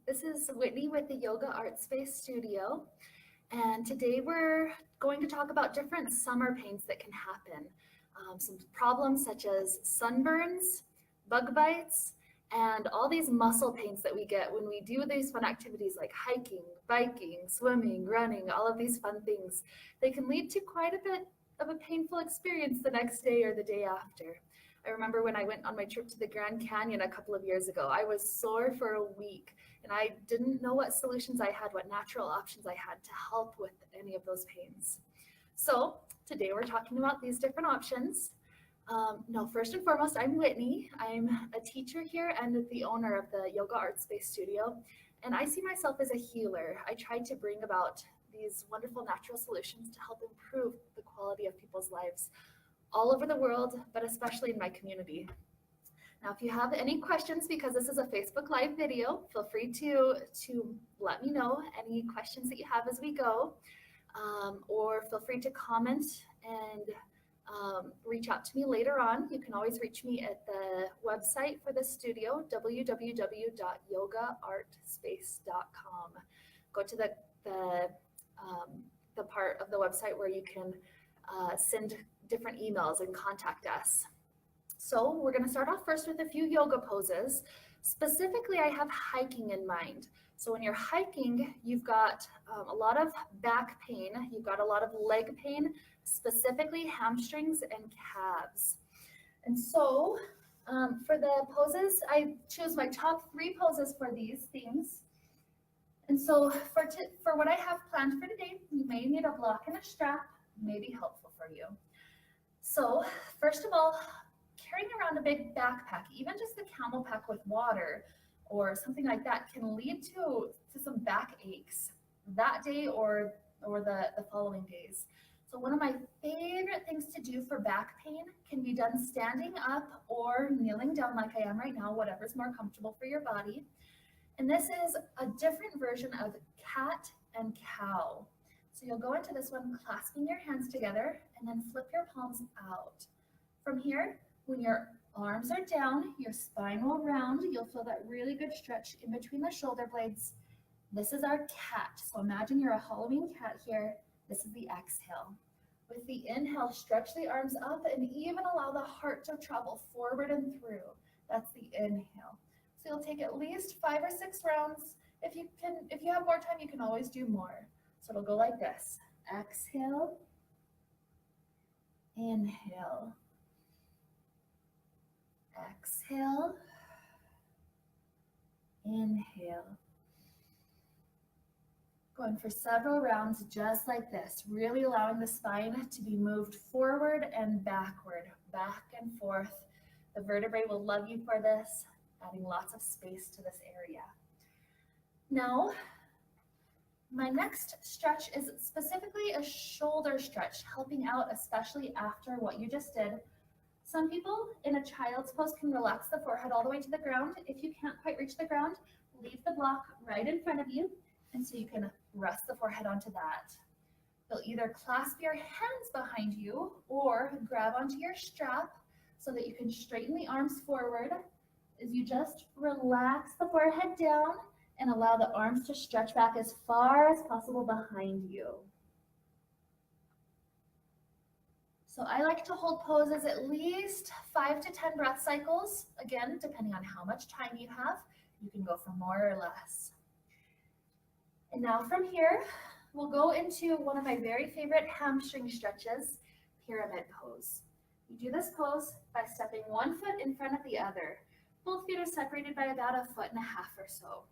This is Whitney with the Yoga Art Space Studio, and today we're going to talk about different summer pains that can happen. Some problems such as sunburns, bug bites, and all these muscle pains that we get when we do these fun activities like hiking, biking, swimming, running, all of these fun things. They can lead to quite a bit of a painful experience the next day or the day after. I remember when I went on my trip to the Grand Canyon a couple of years ago, I was sore for a week and I didn't know what solutions I had, what natural options I had to help with any of those pains. So today we're talking about these different options. No, first and foremost, I'm Whitney. I'm a teacher here and the owner of the Yoga Art Space Studio. And I see myself as a healer. I try to bring about these wonderful natural solutions to help improve the quality of people's lives all over the world, but especially in my community. Now, if you have any questions, because this is a Facebook Live video, feel free to let me know any questions that you have as we go, or feel free to comment and reach out to me later on. You can always reach me at the website for the studio, www.yogaartspace.com. Go to the part of the website where you can send different emails and contact us. So we're going to start off first with a few yoga poses. Specifically, I have hiking in mind. So when you're hiking, you've got a lot of back pain, you've got a lot of leg pain, specifically hamstrings and calves. And so for the poses, I choose my top 3 poses for these things. And so for what I have planned for today, you may need a block and a strap, may be helpful for you. So first of all, carrying around a big backpack, even just the camel pack with water or something like that, can lead to some back aches that day or the following days. So one of my favorite things to do for back pain can be done standing up or kneeling down like I am right now, whatever's more comfortable for your body. And this is a different version of cat and cow. So you'll go into this one clasping your hands together and then flip your palms out. From here, when your arms are down, your spine will round. You'll feel that really good stretch in between the shoulder blades. This is our cat. So imagine you're a Halloween cat here. This is the exhale. With the inhale, stretch the arms up and even allow the heart to travel forward and through. That's the inhale. So you'll take at least 5 or 6 rounds. If you have more time, you can always do more. So it'll go like this. Exhale, inhale, exhale, inhale. Going for several rounds just like this, really allowing the spine to be moved forward and backward, back and forth. The vertebrae will love you for this, adding lots of space to this area. Now, my next stretch is specifically a shoulder stretch, helping out especially after what you just did. Some people in a child's pose can relax the forehead all the way to the ground. If you can't quite reach the ground, leave the block right in front of you, and so you can rest the forehead onto that. You'll either clasp your hands behind you or grab onto your strap so that you can straighten the arms forward as you just relax the forehead down and allow the arms to stretch back as far as possible behind you. So I like to hold poses at least 5 to 10 breath cycles. Again, depending on how much time you have, you can go for more or less. And now from here, we'll go into one of my very favorite hamstring stretches, pyramid pose. You do this pose by stepping 1 foot in front of the other. Both feet are separated by about 1.5 feet or so.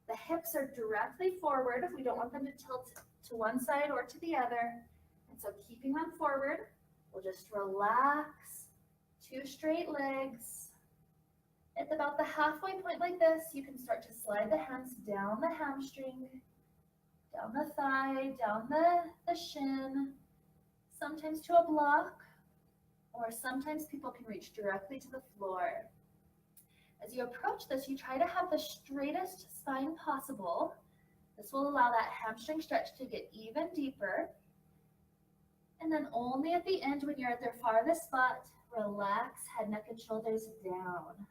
The hips are directly forward. We don't want them to tilt to one side or to the other. And so keeping them forward, we'll just relax 2 straight legs. At about the halfway point like this, you can start to slide the hands down the hamstring, down the thigh, down the shin, sometimes to a block, or sometimes people can reach directly to the floor. As you approach this, you try to have the straightest spine possible. This will allow that hamstring stretch to get even deeper. And then only at the end, when you're at their farthest spot, relax head, neck, and shoulders down.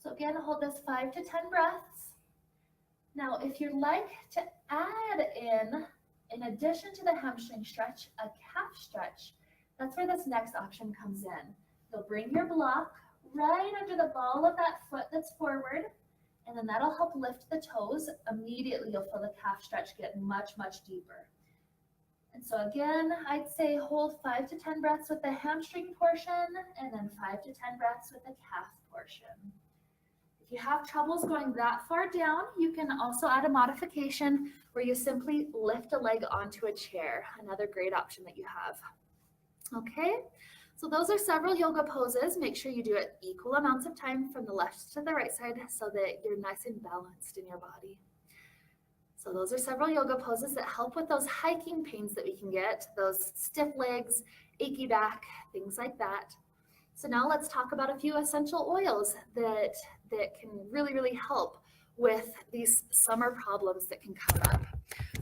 So again, hold this 5 to 10 breaths. Now, if you'd like to add in addition to the hamstring stretch, a calf stretch, that's where this next option comes in. You'll bring your block right under the ball of that foot that's forward, and then that'll help lift the toes. Immediately, you'll feel the calf stretch get much, much deeper. And so again, I'd say hold 5 to 10 breaths with the hamstring portion, and then 5 to 10 breaths with the calf portion. If you have troubles going that far down, you can also add a modification where you simply lift a leg onto a chair, another great option that you have. Okay, so those are several yoga poses. Make sure you do it equal amounts of time from the left to the right side so that you're nice and balanced in your body. So those are several yoga poses that help with those hiking pains that we can get, those stiff legs, achy back, things like that. So now let's talk about a few essential oils that can really, really help with these summer problems that can come up.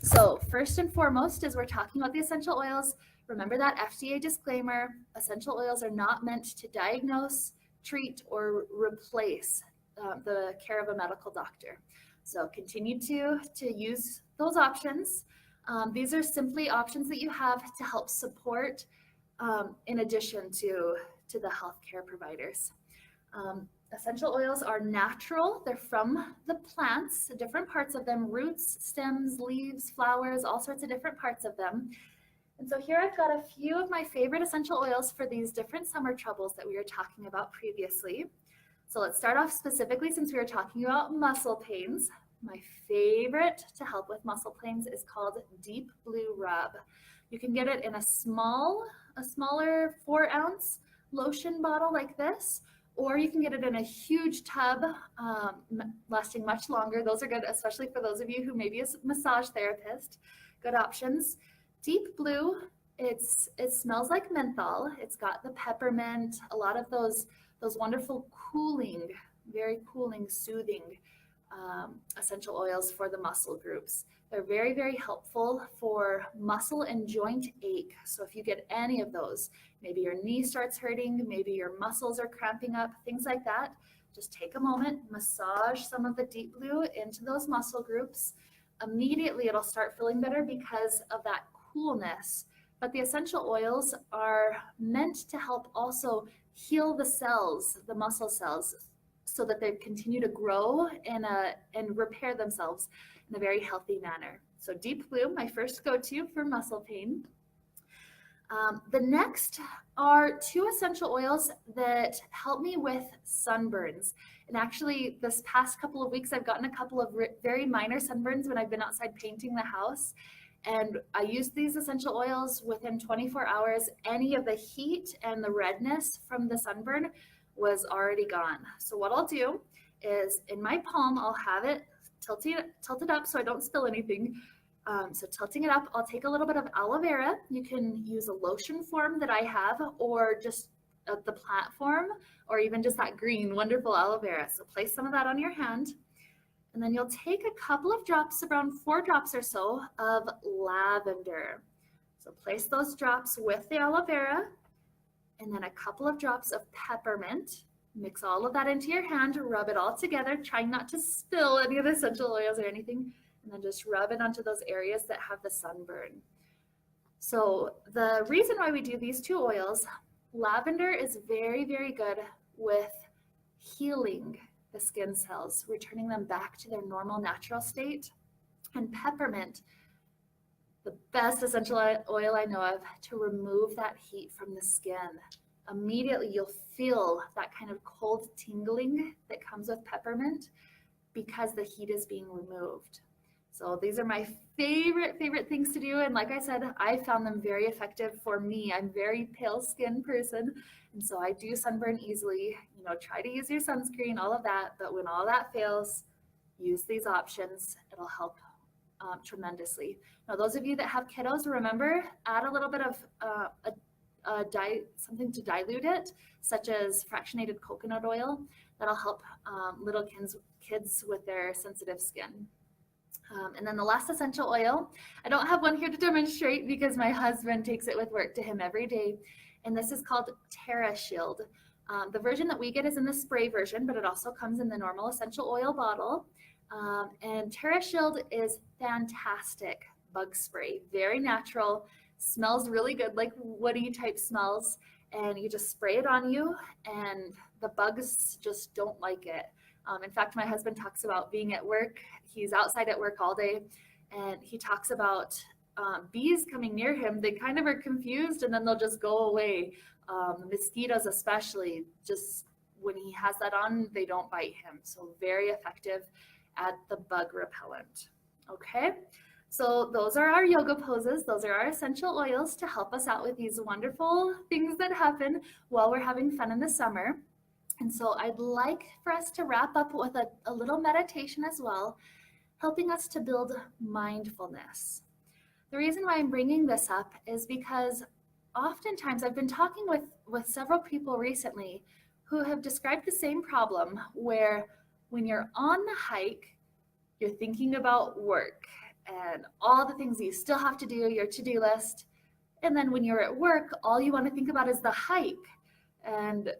So first and foremost, as we're talking about the essential oils, remember that FDA disclaimer: essential oils are not meant to diagnose, treat, or replace the care of a medical doctor. So continue to use those options. These are simply options that you have to help support in addition to the healthcare providers. Essential oils are natural. They're from the plants, different parts of them, roots, stems, leaves, flowers, all sorts of different parts of them. And so here I've got a few of my favorite essential oils for these different summer troubles that we were talking about previously. So let's start off specifically, since we were talking about muscle pains. My favorite to help with muscle pains is called Deep Blue Rub. You can get it in a smaller 4-ounce lotion bottle like this, or you can get it in a huge tub, lasting much longer. Those are good, especially for those of you who may be a massage therapist. Good options. Deep Blue, it smells like menthol. It's got the peppermint, a lot of those wonderful cooling, very cooling, soothing essential oils for the muscle groups. They're very, very helpful for muscle and joint ache. So if you get any of those, maybe your knee starts hurting, maybe your muscles are cramping up, things like that, just take a moment, massage some of the Deep Blue into those muscle groups. Immediately it'll start feeling better because of that coolness. But the essential oils are meant to help also heal the cells, the muscle cells, so that they continue to grow and repair themselves in a very healthy manner. So Deep Blue, my first go-to for muscle pain. The next are 2 essential oils that help me with sunburns. And actually, this past couple of weeks, I've gotten a couple of very minor sunburns when I've been outside painting the house. And I used these essential oils within 24 hours. Any of the heat and the redness from the sunburn was already gone. So what I'll do is in my palm, I'll have it tilted up so I don't spill anything. So tilting it up, I'll take a little bit of aloe vera. You can use a lotion form that I have, or just the plant form, or even just that green, wonderful aloe vera. So place some of that on your hand. And then you'll take a couple of drops, around 4 drops or so, of lavender. So place those drops with the aloe vera, and then a couple of drops of peppermint. Mix all of that into your hand, rub it all together, trying not to spill any of the essential oils or anything, and then just rub it onto those areas that have the sunburn. So the reason why we do these 2 oils, lavender is very, very good with healing the skin cells, returning them back to their normal natural state. And peppermint, the best essential oil I know of to remove that heat from the skin. Immediately you'll feel that kind of cold tingling that comes with peppermint because the heat is being removed. So these are my favorite things to do. And like I said, I found them very effective for me. I'm a very pale skinned person. And so I do sunburn easily. Try to use your sunscreen, all of that. But when all that fails, use these options. It'll help tremendously. Now, those of you that have kiddos, remember, add a little bit of something to dilute it, such as fractionated coconut oil. That'll help little kids with their sensitive skin. And then the last essential oil, I don't have one here to demonstrate because my husband takes it with work to him every day. And this is called Terra Shield. The version that we get is in the spray version, but it also comes in the normal essential oil bottle. And TerraShield is fantastic bug spray, very natural, smells really good, like woody type smells. And you just spray it on you, and the bugs just don't like it. In fact, my husband talks about being at work. He's outside at work all day, and he talks about bees coming near him. They kind of are confused, and then they'll just go away. Mosquitoes, especially, just when he has that on, they don't bite him. So very effective at the bug repellent. Okay, so those are our yoga poses. Those are our essential oils to help us out with these wonderful things that happen while we're having fun in the summer. And so I'd like for us to wrap up with a little meditation as well, helping us to build mindfulness. The reason why I'm bringing this up is because oftentimes I've been talking with several people recently who have described the same problem where when you're on the hike, you're thinking about work and all the things you still have to do, your to-do list. And then when you're at work, all you want to think about is the hike. And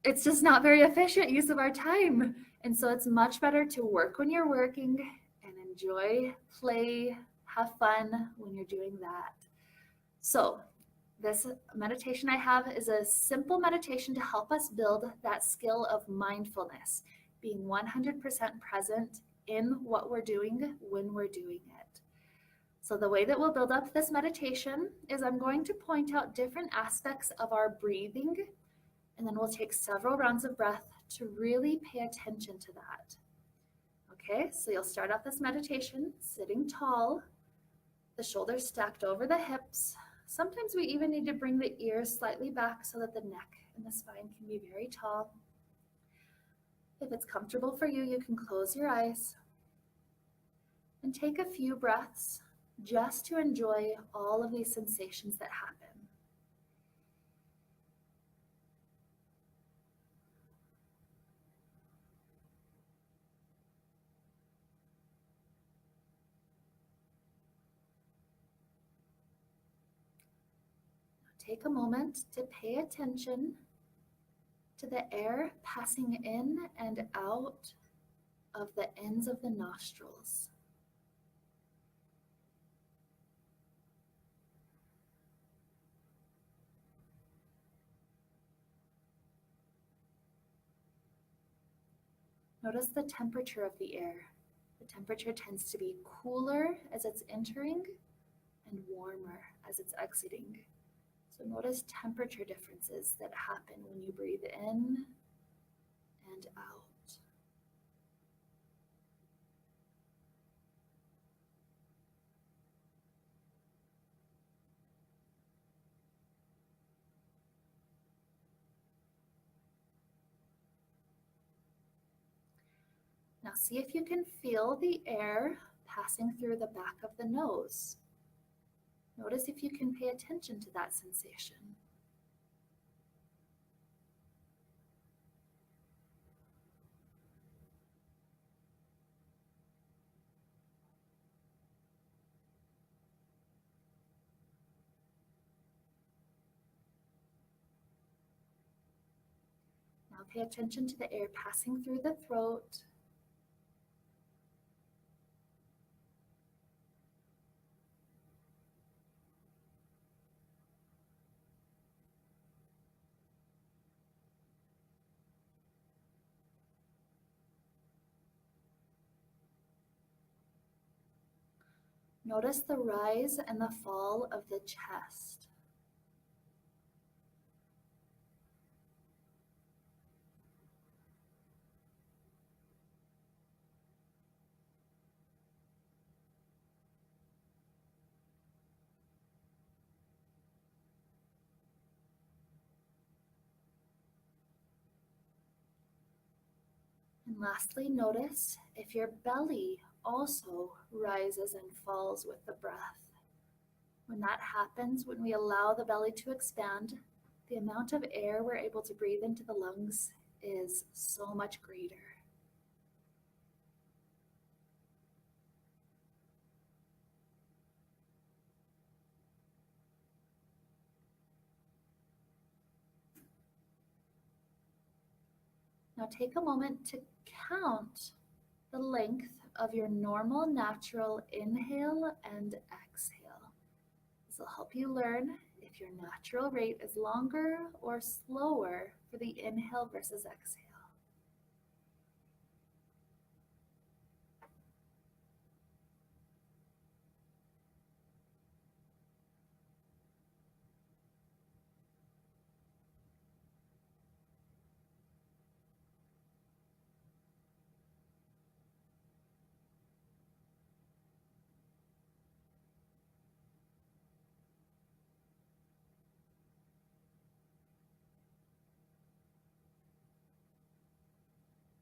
it's just not very efficient use of our time. And so it's much better to work when you're working and enjoy, play, have fun when you're doing that. So this meditation I have is a simple meditation to help us build that skill of mindfulness, being 100% present in what we're doing when we're doing it. So the way that we'll build up this meditation is I'm going to point out different aspects of our breathing, and then we'll take several rounds of breath to really pay attention to that. Okay, so you'll start off this meditation sitting tall, the shoulders stacked over the hips. Sometimes we even need to bring the ears slightly back so that the neck and the spine can be very tall. If it's comfortable for you, you can close your eyes and take a few breaths just to enjoy all of these sensations that happen. Take a moment to pay attention to the air passing in and out of the ends of the nostrils. Notice the temperature of the air. The temperature tends to be cooler as it's entering and warmer as it's exiting. So notice temperature differences that happen when you breathe in and out. Now see if you can feel the air passing through the back of the nose. Notice if you can pay attention to that sensation. Now pay attention to the air passing through the throat. Notice the rise and the fall of the chest. And lastly, notice if your belly also rises and falls with the breath. When that happens, when we allow the belly to expand, the amount of air we're able to breathe into the lungs is so much greater. Now take a moment to count the length of your normal natural inhale and exhale. This will help you learn if your natural rate is longer or slower for the inhale versus exhale.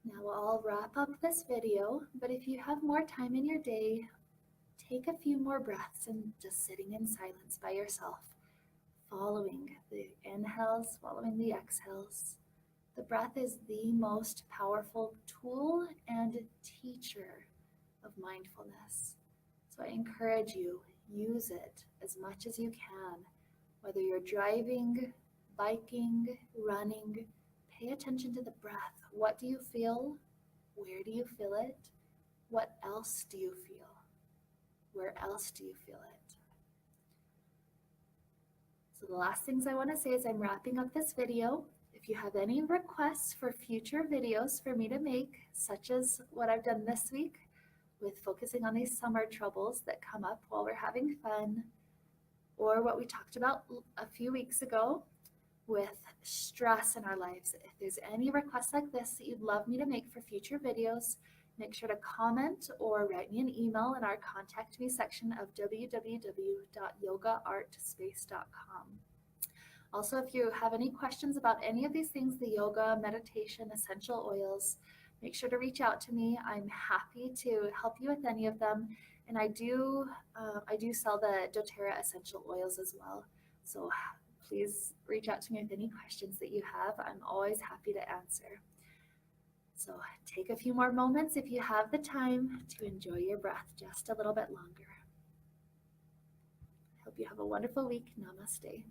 Now I'll wrap up this video, but if you have more time in your day, take a few more breaths and just sitting in silence by yourself, following the inhales, following the exhales. The breath is the most powerful tool and teacher of mindfulness. So I encourage you, use it as much as you can. Whether you're driving, biking, running, pay attention to the breath. What do you feel? Where do you feel it? What else do you feel? Where else do you feel it? So the last things I want to say is I'm wrapping up this video. If you have any requests for future videos for me to make, such as what I've done this week with focusing on these summer troubles that come up while we're having fun, or what we talked about a few weeks ago with stress in our lives. If there's any requests like this that you'd love me to make for future videos, make sure to comment or write me an email in our contact me section of www.yogaartspace.com. Also, if you have any questions about any of these things, the yoga, meditation, essential oils, make sure to reach out to me. I'm happy to help you with any of them. And I do sell the doTERRA essential oils as well. So please reach out to me with any questions that you have. I'm always happy to answer. So take a few more moments if you have the time to enjoy your breath just a little bit longer. I hope you have a wonderful week. Namaste.